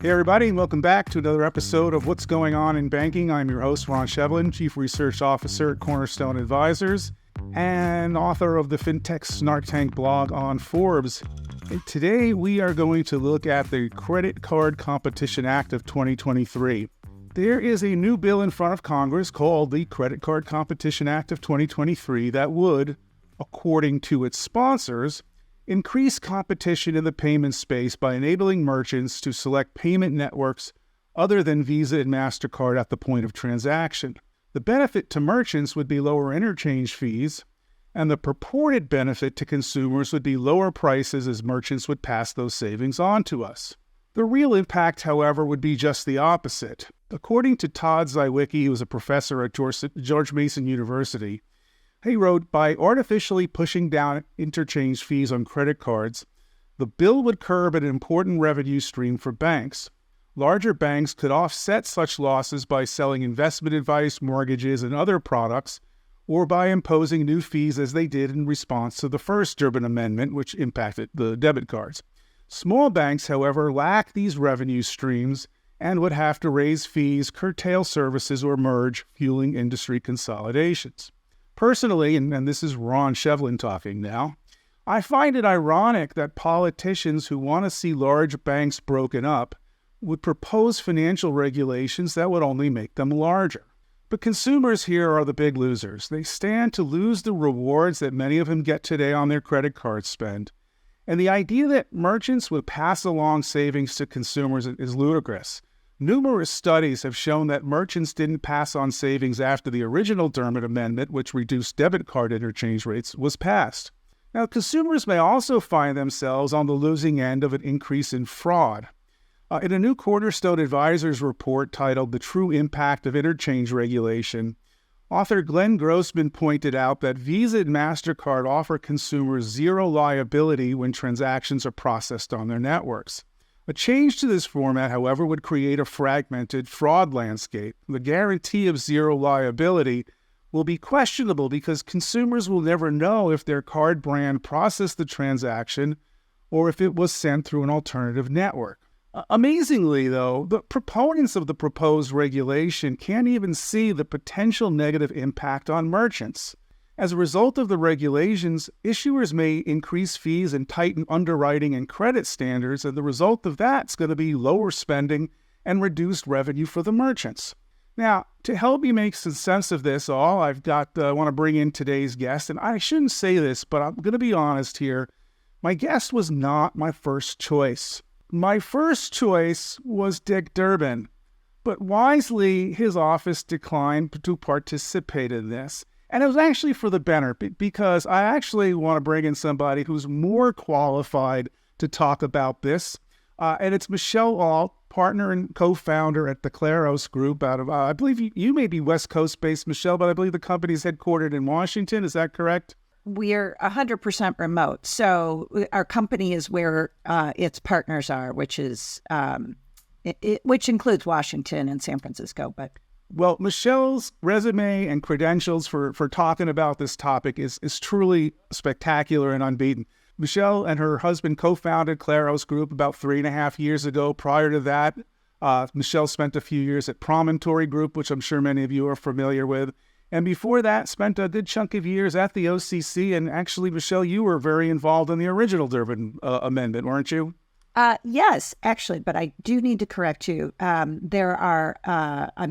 Hey everybody, and welcome back to another episode of What's Going On in Banking. I'm your host, Ron Shevlin, Chief Research Officer at Cornerstone Advisors and author of the FinTech Snark Tank blog on Forbes. And today we are going to look at the Credit Card Competition Act of 2023. There is a new bill in front of Congress called the Credit Card Competition Act of 2023 that would, according to its sponsors, increase competition in the payment space by enabling merchants to select payment networks other than Visa and MasterCard at the point of transaction. The benefit to merchants would be lower interchange fees, and the purported benefit to consumers would be lower prices as merchants would pass those savings on to us. The real impact, however, would be just the opposite. According to Todd Zywicki, who is a professor at George Mason University, he wrote, by artificially pushing down interchange fees on credit cards, the bill would curb an important revenue stream for banks. Larger banks could offset such losses by selling investment advice, mortgages, and other products, or by imposing new fees as they did in response to the first Durbin Amendment, which impacted the debit cards. Small banks, however, lack these revenue streams and would have to raise fees, curtail services, or merge, fueling industry consolidations. Personally, and this is Ron Shevlin talking now, I find it ironic that politicians who want to see large banks broken up would propose financial regulations that would only make them larger. But consumers here are the big losers. They stand to lose the rewards that many of them get today on their credit card spend. And the idea that merchants would pass along savings to consumers is ludicrous. Numerous studies have shown that merchants didn't pass on savings after the original Durbin Amendment, which reduced debit card interchange rates, was passed. Now, consumers may also find themselves on the losing end of an increase in fraud. In a new Cornerstone Advisors report titled The True Impact of Interchange Regulation, author Glenn Grossman pointed out that Visa and MasterCard offer consumers zero liability when transactions are processed on their networks. A change to this format, however, would create a fragmented fraud landscape. The guarantee of zero liability will be questionable because consumers will never know if their card brand processed the transaction or if it was sent through an alternative network. Amazingly, though, the proponents of the proposed regulation can't even see the potential negative impact on merchants. As a result of the regulations, issuers may increase fees and tighten underwriting and credit standards, and the result of that is going to be lower spending and reduced revenue for the merchants. Now, to help me make some sense of this all, I want to bring in today's guest, and I shouldn't say this, but I'm going to be honest here. My guest was not my first choice. My first choice was Dick Durbin, but wisely, his office declined to participate in this. And it was actually for the better, because I actually want to bring in somebody who's more qualified to talk about this. And it's Michelle Alt, partner and co-founder at the Claros Group out of, I believe you may be West Coast-based, Michelle, but I believe the company is headquartered in Washington. Is that correct? We're 100% remote. So our company is where its partners are, which is which includes Washington and San Francisco, but... Well, Michelle's resume and credentials for talking about this topic is truly spectacular and unbeaten. Michelle and her husband co-founded Claros Group about 3.5 years ago. Prior to that, Michelle spent a few years at Promontory Group, which I'm sure many of you are familiar with. And before that, spent a good chunk of years at the OCC. And actually, Michelle, you were very involved in the original Durbin Amendment, weren't you? Yes, actually, but I do need to correct you. I'm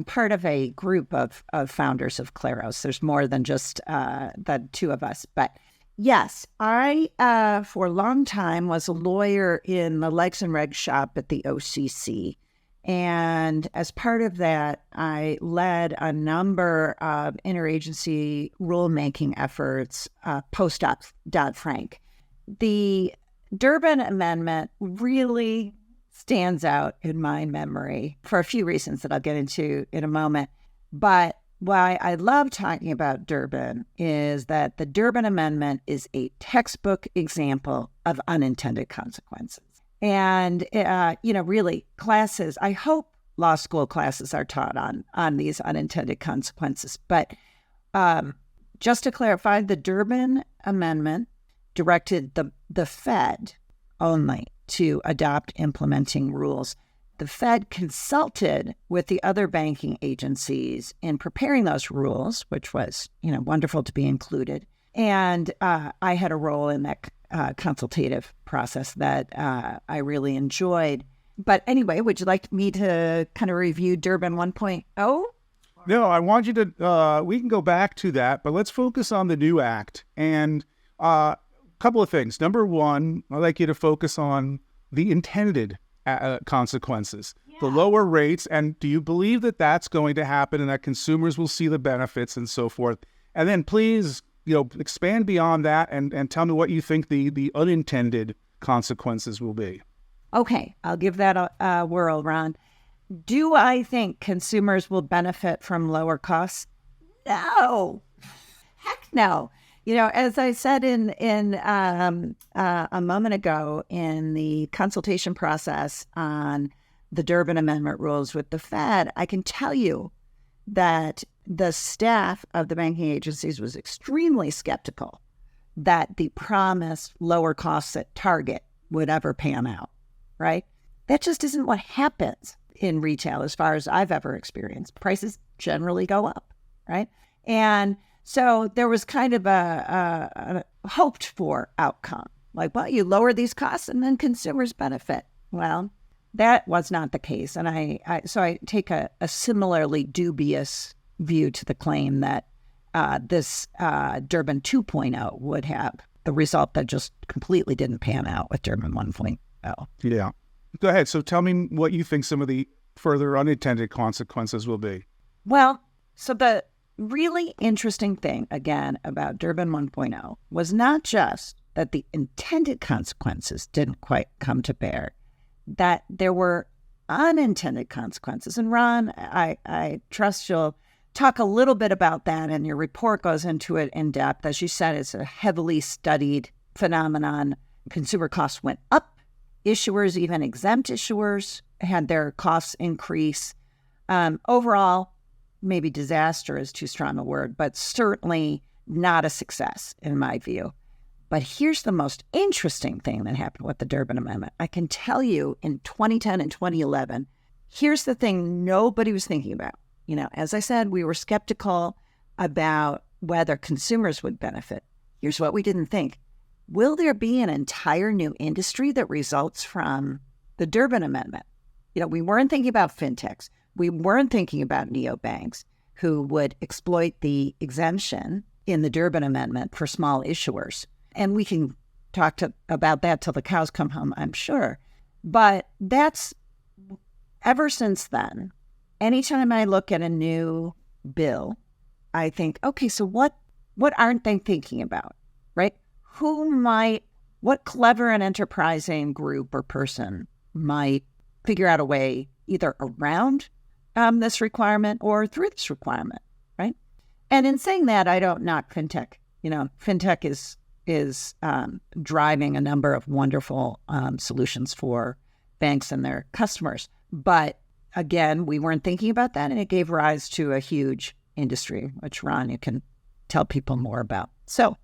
part of a group of founders of Claros. There's more than just the two of us. But yes, I, for a long time, was a lawyer in the Legs and Regs shop at the OCC. And as part of that, I led a number of interagency rulemaking efforts post Dodd-Frank. The Durbin Amendment really stands out in my memory for a few reasons that I'll get into in a moment. But why I love talking about Durbin is that the Durbin Amendment is a textbook example of unintended consequences. And, really classes, I hope law school classes are taught on these unintended consequences. But just to clarify, the Durbin Amendment directed the Fed only to adopt implementing rules. the Fed consulted with the other banking agencies in preparing those rules, which was, wonderful to be included. And I had a role in that consultative process that I really enjoyed. But anyway, would you like me to kind of review Durbin 1.0? No, I want you to, we can go back to that, but let's focus on the new act. And a couple of things. Number one, I'd like you to focus on the intended consequences, the lower rates. And do you believe that that's going to happen and that consumers will see the benefits and so forth? And then please, expand beyond that and tell me what you think the unintended consequences will be. Okay, I'll give that a whirl, Ron. Do I think consumers will benefit from lower costs? No. Heck no. As I said in a moment ago in the consultation process on the Durbin Amendment rules with the Fed, I can tell you that the staff of the banking agencies was extremely skeptical that the promised lower costs at Target would ever pan out, right? That just isn't what happens in retail as far as I've ever experienced. Prices generally go up, right? And so there was kind of a hoped for outcome. Like, well, you lower these costs and then consumers benefit. Well, that was not the case. And so I take a similarly dubious view to the claim that this Durbin 2.0 would have the result that just completely didn't pan out with Durbin 1.0. Yeah. Go ahead. So tell me what you think some of the further unintended consequences will be. Well, so the really interesting thing, again, about Durbin 1.0 was not just that the intended consequences didn't quite come to bear, that there were unintended consequences. And Ron, I trust you'll talk a little bit about that, and your report goes into it in depth. As you said, it's a heavily studied phenomenon. Consumer costs went up. Issuers, even exempt issuers, had their costs increase. Overall, maybe disaster is too strong a word, but certainly not a success in my view. But here's the most interesting thing that happened with the Durbin Amendment. I can tell you in 2010 and 2011, here's the thing nobody was thinking about. As I said, we were skeptical about whether consumers would benefit. Here's what we didn't think. Will there be an entire new industry that results from the Durbin Amendment? We weren't thinking about fintechs. We weren't thinking about neobanks who would exploit the exemption in the Durbin Amendment for small issuers. And we can talk about that till the cows come home, I'm sure. But that's, ever since then, anytime I look at a new bill, I think, okay, so what aren't they thinking about, right? What clever and enterprising group or person might figure out a way either around this requirement or through this requirement, right? And in saying that, I don't knock fintech. Fintech is driving a number of wonderful solutions for banks and their customers. But again, we weren't thinking about that, and it gave rise to a huge industry, which, Ron, you can tell people more about. So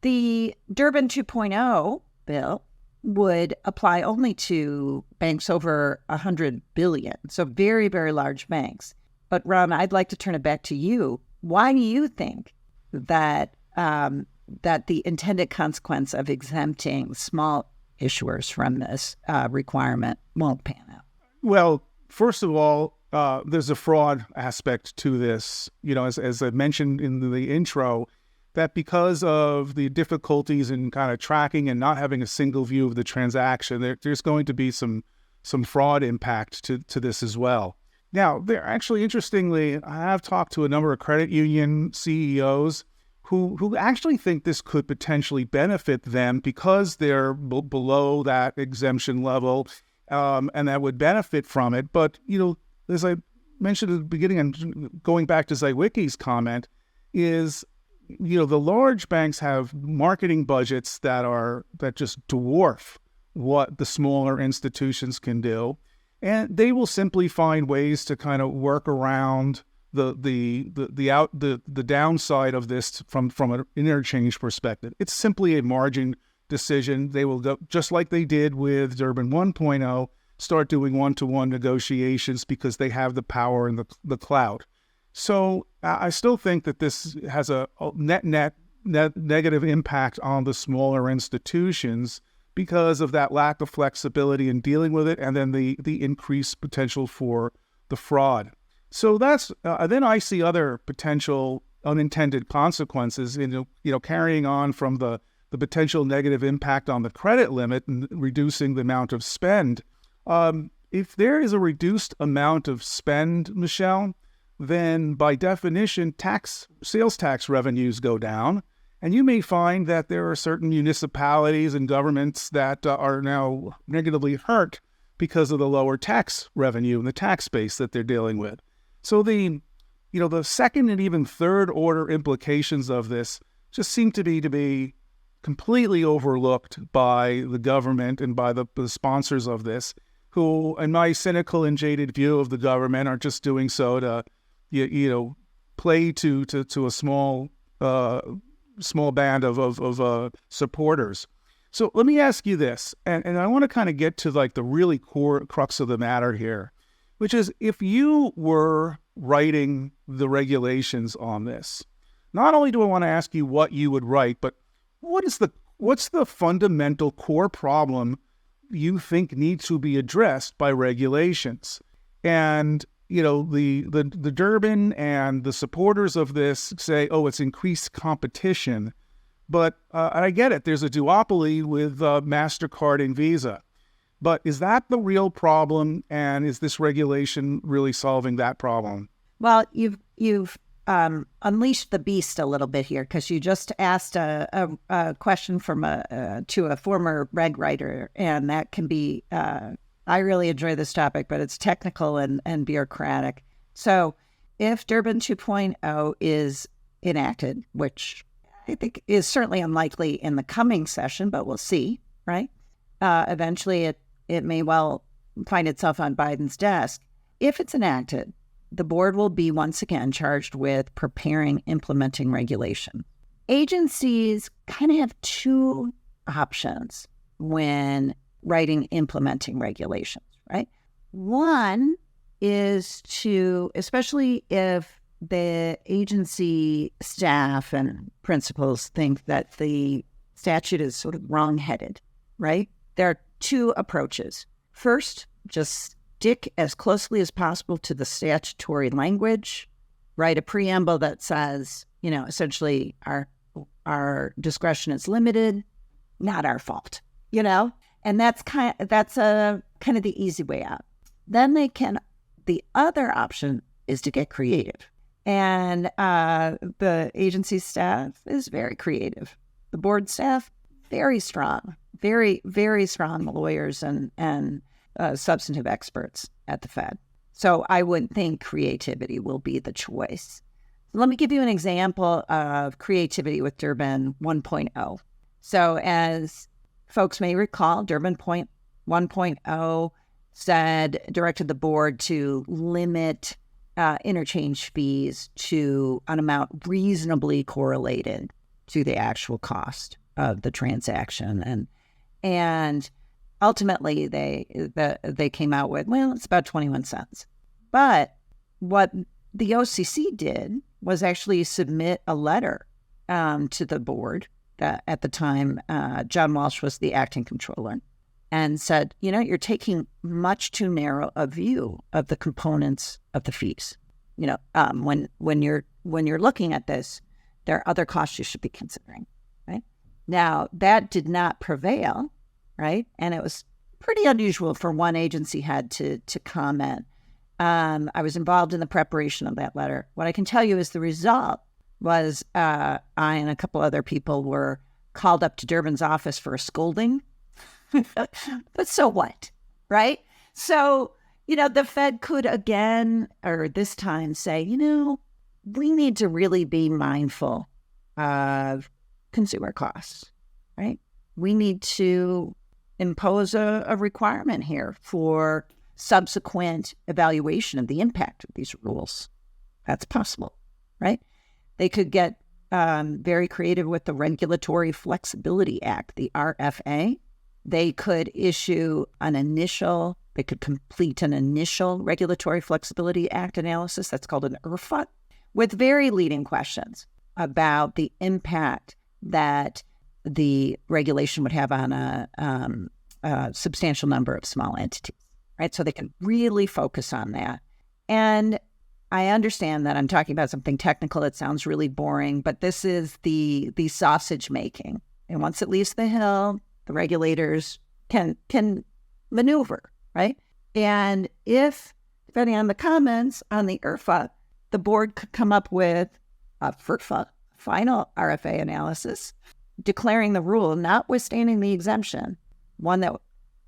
the Durbin 2.0 bill would apply only to banks over 100 billion, so very, very large banks. But Ron, I'd like to turn it back to you. Why do you think that that the intended consequence of exempting small issuers from this requirement won't pan out? Well, first of all, there's a fraud aspect to this. As I mentioned in the intro, that because of the difficulties in kind of tracking and not having a single view of the transaction, there's going to be some fraud impact to this as well. Now, interestingly, I have talked to a number of credit union CEOs who actually think this could potentially benefit them because they're below that exemption level, and that would benefit from it. But, as I mentioned at the beginning, and going back to Zywicki's comment, is the large banks have marketing budgets that just dwarf what the smaller institutions can do, and they will simply find ways to kind of work around the downside of this from an interchange perspective. It's simply a margin decision. They will go just like they did with Durbin 1.0. start doing one-to-one negotiations because they have the power and the clout. So I still think that this has a net negative impact on the smaller institutions because of that lack of flexibility in dealing with it, and then the increased potential for the fraud. So that's then I see other potential unintended consequences in carrying on from the potential negative impact on the credit limit and reducing the amount of spend. If there is a reduced amount of spend, Michelle, then by definition, sales tax revenues go down. And you may find that there are certain municipalities and governments that are now negatively hurt because of the lower tax revenue and the tax base that they're dealing with. So the second and even third order implications of this just seem to be completely overlooked by the government and by the sponsors of this, who, in my cynical and jaded view of the government, are just doing so to, play to a small band of supporters. So let me ask you this, and I want to kind of get to like the really core crux of the matter here, which is if you were writing the regulations on this, not only do I want to ask you what you would write, but what's the fundamental core problem you think needs to be addressed by regulations? And the Durbin and the supporters of this say, oh, it's increased competition. But I get it. There's a duopoly with MasterCard and Visa. But is that the real problem? And is this regulation really solving that problem? Well, you've unleashed the beast a little bit here, because you just asked a question to a former reg writer, and that can be... I really enjoy this topic, but it's technical and bureaucratic. So if Durbin 2.0 is enacted, which I think is certainly unlikely in the coming session, but we'll see, right? Eventually it may well find itself on Biden's desk. If it's enacted, the board will be once again charged with implementing regulation. Agencies kind of have two options when writing implementing regulations, right? One is to, especially if the agency staff and principals think that the statute is sort of wrong-headed, right? There are two approaches. First, just stick as closely as possible to the statutory language, write a preamble that says, essentially our discretion is limited, not our fault, And that's kind of the easy way out. Then the other option is to get creative. And the agency staff is very creative. The board staff, very strong, very, very strong lawyers and substantive experts at the Fed. So I would think creativity will be the choice. Let me give you an example of creativity with Durbin 1.0. So as folks may recall, Durbin 1.0 directed the board to limit interchange fees to an amount reasonably correlated to the actual cost of the transaction. And ultimately, they came out with, it's about 21 cents. But what the OCC did was actually submit a letter to the board. At the time, John Walsh was the acting controller, and said, you're taking much too narrow a view of the components of the fees. When you're looking at this, there are other costs you should be considering, right? Now, that did not prevail, right? And it was pretty unusual for one agency head to comment. I was involved in the preparation of that letter. What I can tell you is the result was I and a couple other people were called up to Durbin's office for a scolding. But so what, right? So, the Fed could again, or this time, say, we need to really be mindful of consumer costs, right? We need to impose a requirement here for subsequent evaluation of the impact of these rules. That's possible, right? They could get very creative with the Regulatory Flexibility Act, the RFA. They could issue an initial They could complete an initial Regulatory Flexibility Act analysis, that's called an IRFA, with very leading questions about the impact that the regulation would have on a substantial number of small entities, right? So they can really focus on that. And I understand that I'm talking about something technical. It sounds really boring, but this is the sausage making. And once it leaves the hill, the regulators can maneuver, right? And if, depending on the comments on the IRFA, the board could come up with a FRFA, final RFA analysis, declaring the rule, notwithstanding the exemption, one that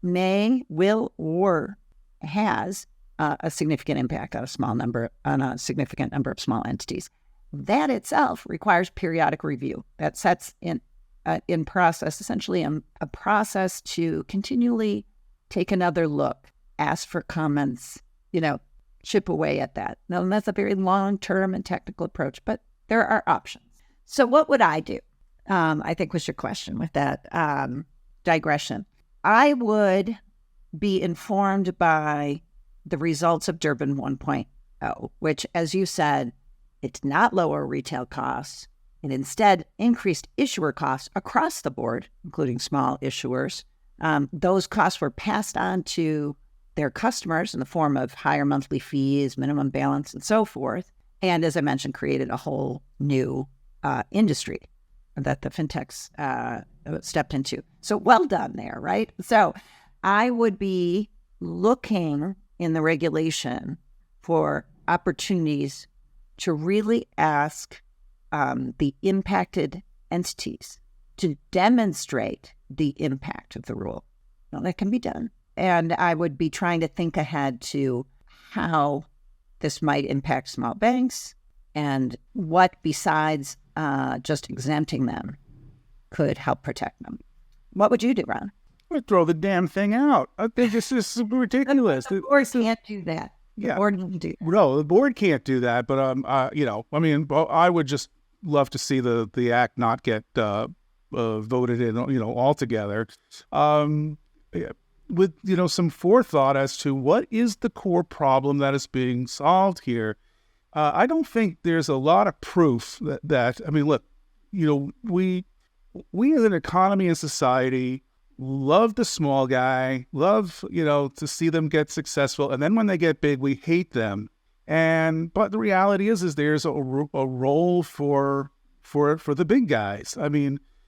may, will, or has a significant impact on a significant number of small entities. That itself requires periodic review. That sets in process, essentially a process to continually take another look, ask for comments, chip away at that. Now, that's a very long-term and technical approach, but there are options. So what would I do? I think was your question with that digression. I would be informed by the results of Durbin 1.0, which, as you said, it did not lower retail costs. It instead increased issuer costs across the board, including small issuers. Those costs were passed on to their customers in the form of higher monthly fees, minimum balance, and so forth. And as I mentioned, created a whole new industry that the fintechs stepped into. So well done there, right? So I would be looking in the regulation for opportunities to really ask the impacted entities to demonstrate the impact of the rule. Now, that can be done. And I would be trying to think ahead to how this might impact small banks and what, besides just exempting them, could help protect them. What would you do, Ron? I'd throw the damn thing out. I think this is ridiculous. The board can't do that. The board won't do that. No, the board can't do that. But I would just love to see the act not get voted in, altogether. With some forethought as to what is the core problem that is being solved here. I don't think there's a lot of proof that look, we as an economy and society love the small guy, love, to see them get successful. And then when they get big, we hate them. But the reality is there's a role for the big guys.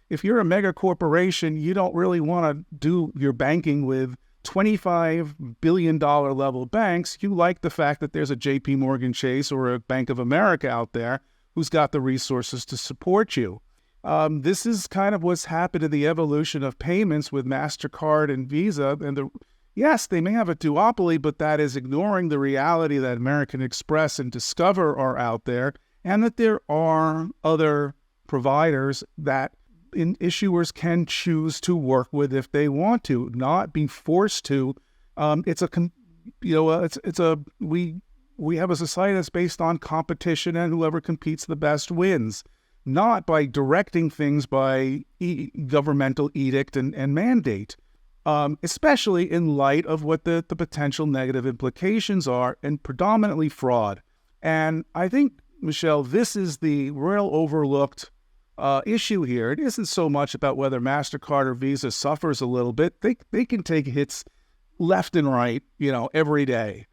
If you're a mega corporation, you don't really want to do your banking with $25 billion level banks. You like the fact that there's a JP Morgan Chase or a Bank of America out there who's got the resources to support you. This is kind of what's happened in the evolution of payments with MasterCard and Visa. And yes, they may have a duopoly, but that is ignoring the reality that American Express and Discover are out there, and that there are other providers that issuers can choose to work with if they want to, not be forced to. We have a society that's based on competition, and whoever competes the best wins, not by directing things by governmental edict and mandate, especially in light of what the potential negative implications are, and predominantly fraud. And I think, Michelle, this is the real overlooked issue here. It isn't so much about whether MasterCard or Visa suffers a little bit. They can take hits left and right, every day.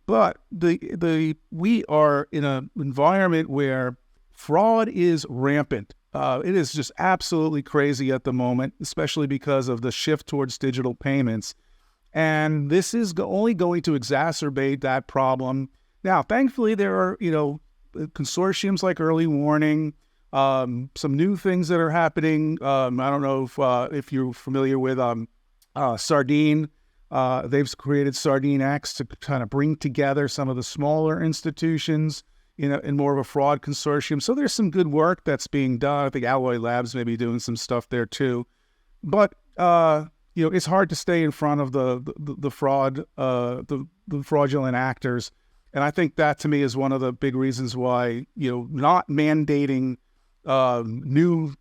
But we are in an environment where fraud is rampant. It is just absolutely crazy at the moment, especially because of the shift towards digital payments. And this is only going to exacerbate that problem. Now, thankfully, there are, consortiums like Early Warning, some new things that are happening. I don't know if you're familiar with Sardine. They've created Sardine X to kind of bring together some of the smaller institutions in more of a fraud consortium. So there's some good work that's being done. I think Alloy Labs may be doing some stuff there too. But it's hard to stay in front of the fraud, the fraudulent actors. And I think that, to me, is one of the big reasons why not mandating new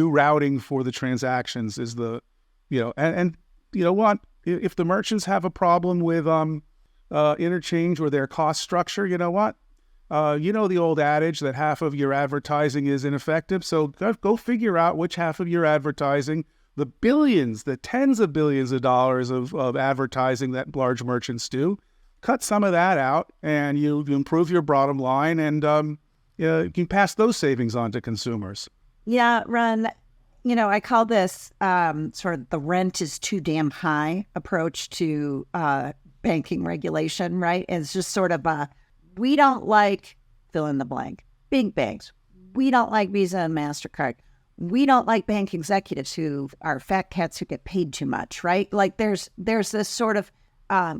routing for the transactions is the and you know what, if the merchants have a problem with interchange or their cost structure, you know what? The old adage that half of your advertising is ineffective. So go figure out which half of your advertising, the billions, the tens of billions of dollars of advertising that large merchants do, cut some of that out, and you improve your bottom line, and you can pass those savings on to consumers. Yeah, Ron, I call this sort of the rent is too damn high approach to banking regulation, right? It's just sort of we don't like fill in the blank, big banks. We don't like Visa and MasterCard. We don't like bank executives who are fat cats who get paid too much, right? Like there's this sort of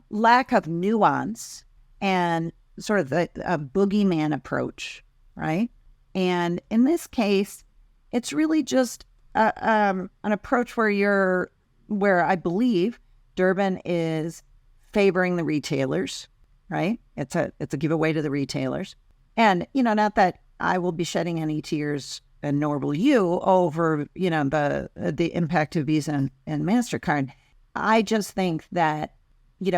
lack of nuance and sort of a boogeyman approach, right? And in this case, it's really just an approach where I believe Durbin is favoring the retailers, right? It's a giveaway to the retailers. And, not that I will be shedding any tears, and nor will you, over, the impact of Visa and MasterCard. I just think that,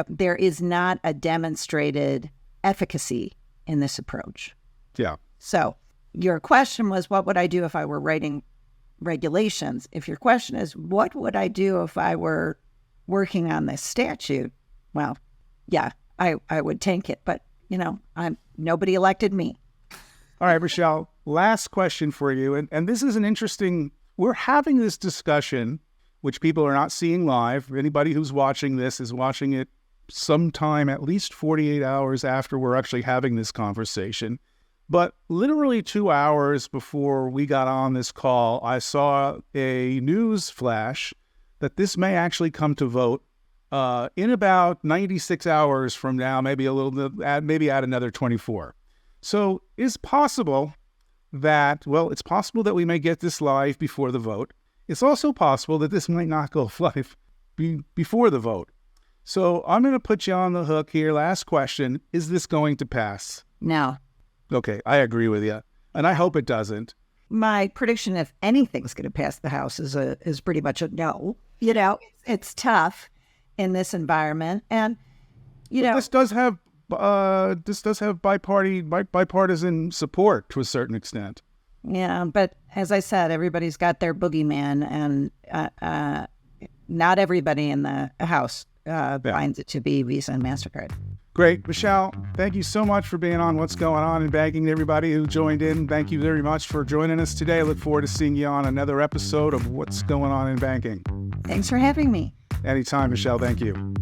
there is not a demonstrated efficacy in this approach. Yeah. So your question was, what would I do if I were writing regulations? If your question is, what would I do if I were working on this statute? Well, yeah, I would tank it, but nobody elected me. All right, Michelle, last question for you. And this is an interesting, we're having this discussion, which people are not seeing live. Anybody who's watching this is watching it sometime at least 48 hours after we're actually having this conversation. But literally 2 hours before we got on this call, I saw a news flash that this may actually come to vote in about 96 hours from now, maybe add another 24. So it's possible that we may get this live before the vote. It's also possible that this might not go live before the vote. So I'm going to put you on the hook here. Last question. Is this going to pass? No. Okay, I agree with you. And I hope it doesn't. My prediction, if anything's going to pass the House, is pretty much a no. It's tough in this environment. And, this does have bipartisan support to a certain extent. Yeah, but as I said, everybody's got their boogeyman, and not everybody in the House finds it to be Visa and MasterCard. Great. Michelle, thank you so much for being on What's Going On in Banking. To everybody who joined in, thank you very much for joining us today. I look forward to seeing you on another episode of What's Going On in Banking. Thanks for having me. Anytime, Michelle. Thank you.